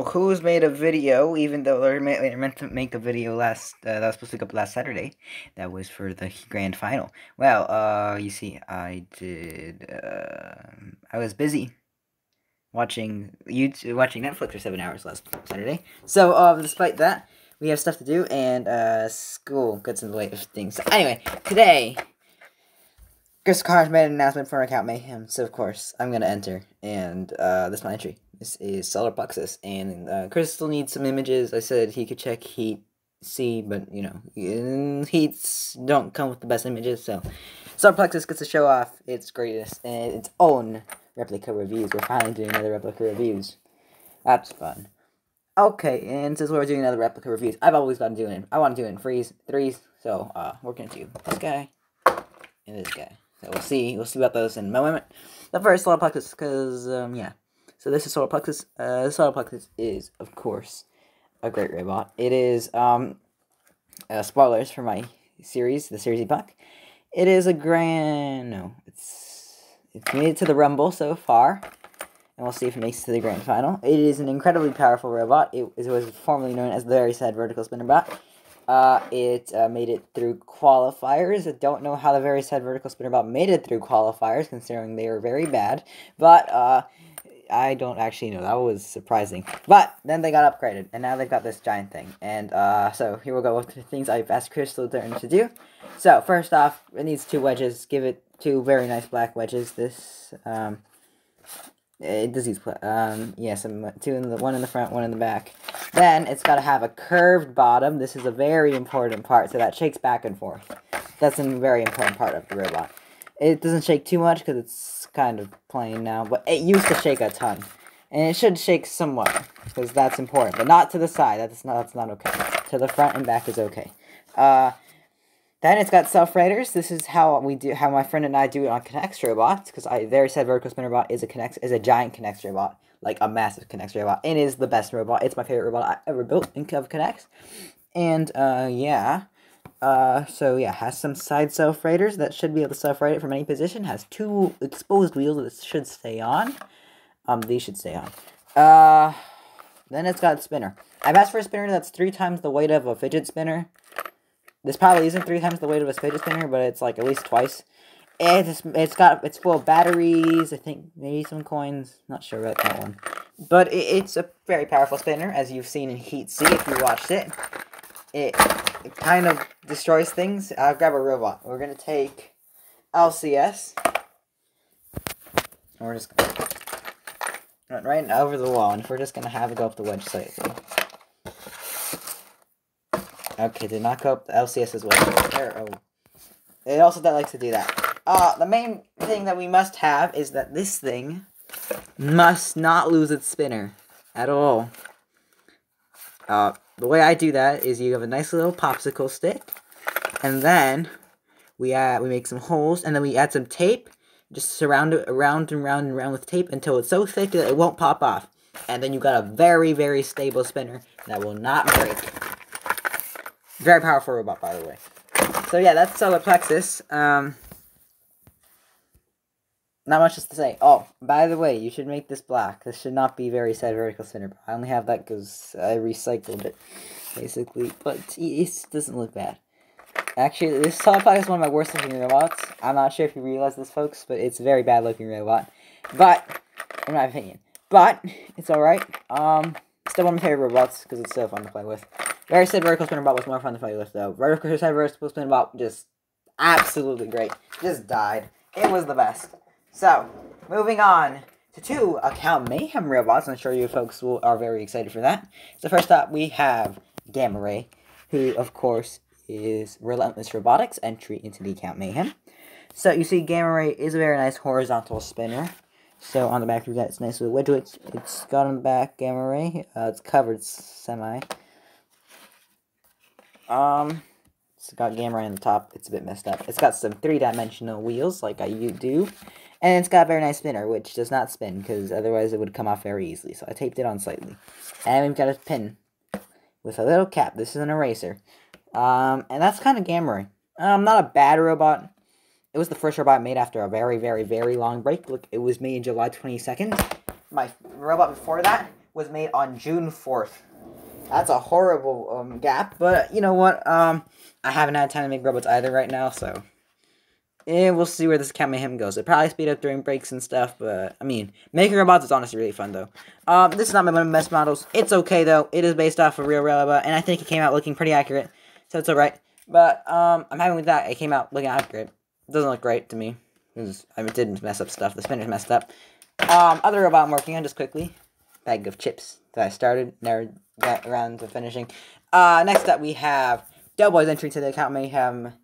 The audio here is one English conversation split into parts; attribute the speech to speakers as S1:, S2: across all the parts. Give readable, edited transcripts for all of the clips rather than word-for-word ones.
S1: Who's made a video, even though they're meant to make a video that was supposed to go up last Saturday, that was for the grand final. Well, you see, I was busy watching Netflix for 7 hours last Saturday. So, despite that, we have stuff to do, and, school gets in the way of things. So, anyway, today, Chris Carr's made an announcement for an account Mayhem, so of course, I'm gonna enter, and, this is my entry. This is Solar Plexus, and, Chris still needs some images. I said he could check Heat C, but, you know, Heats don't come with the best images, so Solar Plexus gets to show off its greatest, and its own Replica reviews. We're finally doing another Replica reviews. That's fun. Okay, and since we're doing another Replica reviews, I've always been doing it. I want to do it in threes, so, we're gonna do this guy, and this guy. So we'll see about those in a moment. The first Solar Plexus, because, yeah. So this is Solar Plexus. Solar Plexus is, of course, a great robot. It is, spoilers for my series, the series epoch. It is it's made it to the Rumble so far, and we'll see if it makes it to the grand final. It is an incredibly powerful robot. It was formerly known as the Very Sad Vertical Spinner Bot. It made it through qualifiers. I don't know how the Very Sad Vertical Spinner Bot made it through qualifiers, considering they were very bad, but, I don't actually know. That was surprising. But then they got upgraded, and now they've got this giant thing. And, so here we'll go with the things I've asked Crystal to do. So, first off, it needs 2 wedges. Give it 2 very nice black wedges. This, it does use, yeah, one in the front, one in the back. Then, it's got to have a curved bottom. This is a very important part, so that shakes back and forth. That's a very important part of the robot. It doesn't shake too much, because it's kind of plain now, but it used to shake a ton. And it should shake somewhat, because that's important, but not to the side. That's not okay. To the front and back is okay. Then it's got self-raters. This is how my friend and I do it on Connects robots, because Very Sad Vertical Spinner Bot is a giant Connects robot, like a massive Connects robot. It is the best robot. It's my favorite robot I ever built of Connects. And, yeah. So yeah, has some side self-raters that should be able to self-rate it from any position. Has 2 exposed wheels that should stay on. These should stay on. Then it's got a spinner. I've asked for a spinner that's 3 times the weight of a fidget spinner. This probably isn't 3 times the weight of a fidget spinner, but it's like at least twice. It's full of batteries, I think maybe some coins, not sure about that one. But it's a very powerful spinner, as you've seen in Heat C if you watched it. It kind of destroys things. I'll grab a robot. We're going to take LCS. And we're just going to run right over the wall. And we're just going to have it go up the wedge slightly. Okay, did not go up the LCS's wedge. There, oh. It also likes to do that. The main thing that we must have is that this thing must not lose its spinner at all. The way I do that is you have a nice little popsicle stick, and then we make some holes, and then we add some tape, just surround it around and round and round with tape until it's so thick that it won't pop off. And then you've got a very, very stable spinner that will not break. Very powerful robot, by the way. So yeah, that's Solar Plexus. Not much else to say. Oh, by the way, you should make this black. This should not be Very Sad Vertical Spinner. I only have that because I recycled it, basically. But it doesn't look bad. Actually, this Solar Plexus is one of my worst looking robots. I'm not sure if you realize this, folks, but it's a very bad looking robot. But, in my opinion. But, it's alright. Still one of my favorite robots, because it's so fun to play with. Very Sad Vertical Spinner Bot was more fun to play with, though. Very Sad Vertical Spinner Bot, just absolutely great. Just died. It was the best. So, moving on to 2 account Mayhem robots. I'm sure you folks are very excited for that. So first up, we have Gamma Ray, who, of course, is Relentless Robotics entry into the account Mayhem. So, you see, Gamma Ray is a very nice horizontal spinner. So, on the back, we've got its nice little wedge. It's got on the back, Gamma Ray. It's covered semi. It's got Gamma Ray on the top. It's a bit messed up. It's got some 3-dimensional wheels, like I do. And it's got a very nice spinner, which does not spin, because otherwise it would come off very easily. So I taped it on slightly. And we've got a pin with a little cap. This is an eraser. And that's kind of Gamma Ray. Not a bad robot. It was the first robot made after a very, very, very long break. Look, it was made July 22nd. My robot before that was made on June 4th. That's a horrible gap, but you know what? I haven't had time to make robots either right now, so we'll see where this Mayhem goes. It probably speed up during breaks and stuff, but I mean, making robots is honestly really fun though. This is not my best models. It's okay though. It is based off a real robot, and I think it came out looking pretty accurate, so it's alright. But I'm happy with that. It came out looking accurate. It doesn't look great to me. It didn't mess up stuff. The spinner's messed up. Other robot I'm working on just quickly. Bag of chips that I started. Never got around to finishing. Next up we have Doughboy's entry to the account Mayhem.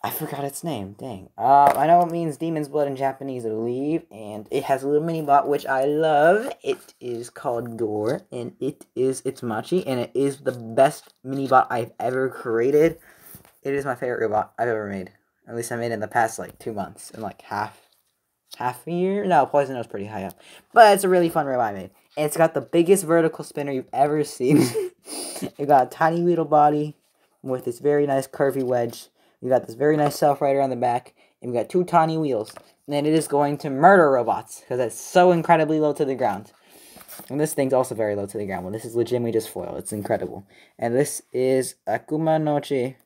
S1: I forgot its name. Dang. I know it means Demon's Blood in Japanese, I believe. And it has a little mini bot, which I love. It is called Gore. And it's Machi. And it is the best mini bot I've ever created. It is my favorite robot I've ever made. At least I made it in the past, like, 2 months. In, like, half a year? No, Poison was pretty high up. But it's a really fun robot I made. And it's got the biggest vertical spinner you've ever seen. It got a tiny little body with this very nice curvy wedge. We got this very nice self-rider on the back. And we got 2 tiny wheels. And then it is going to murder robots. Because it's so incredibly low to the ground. And this thing's also very low to the ground. Well, this is legitimately just foil. It's incredible. And this is Akuma Nochi.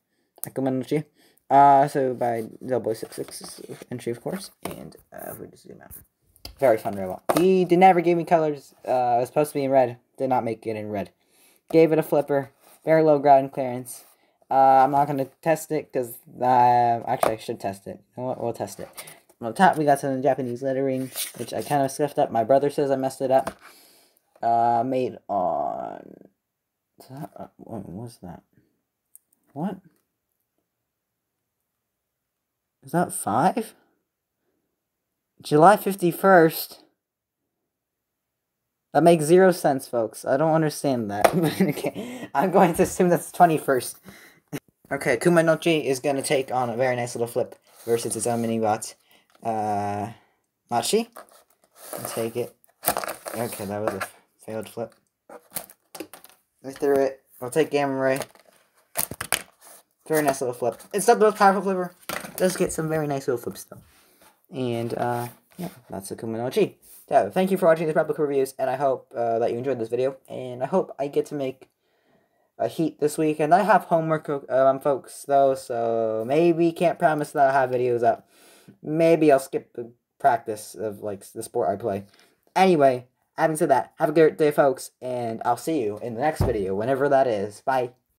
S1: So by Doughboy66 entry, of course. And we just zoom out. Very fun robot. He never gave me colors. It was supposed to be in red. Did not make it in red. Gave it a flipper. Very low ground clearance. I'm not going to test it because actually I should test it. We'll test it. On top we got some Japanese lettering, which I kind of scuffed up. My brother says I messed it up. Made on... What was that? What? Is that 5? July 51st? That makes 0 sense, folks. I don't understand that. Okay, I'm going to assume that's 21st. Okay, Akuma Nochi is going to take on a very nice little flip versus its own mini-bot. Machi. I'll take it. Okay, that was a failed flip. I threw it. I'll take Gamma Ray. Very nice little flip. It's not the most powerful flipper. It does get some very nice little flips, though. And, yeah, that's Akuma Nochi. So, thank you for watching this Replica reviews, and I hope that you enjoyed this video. And I hope I get to make a heat this week. And I have homework, folks, though, so maybe can't promise that I'll have videos up. Maybe I'll skip the practice of, like, the sport I play. Anyway, having said that, have a great day, folks, and I'll see you in the next video, whenever that is. Bye.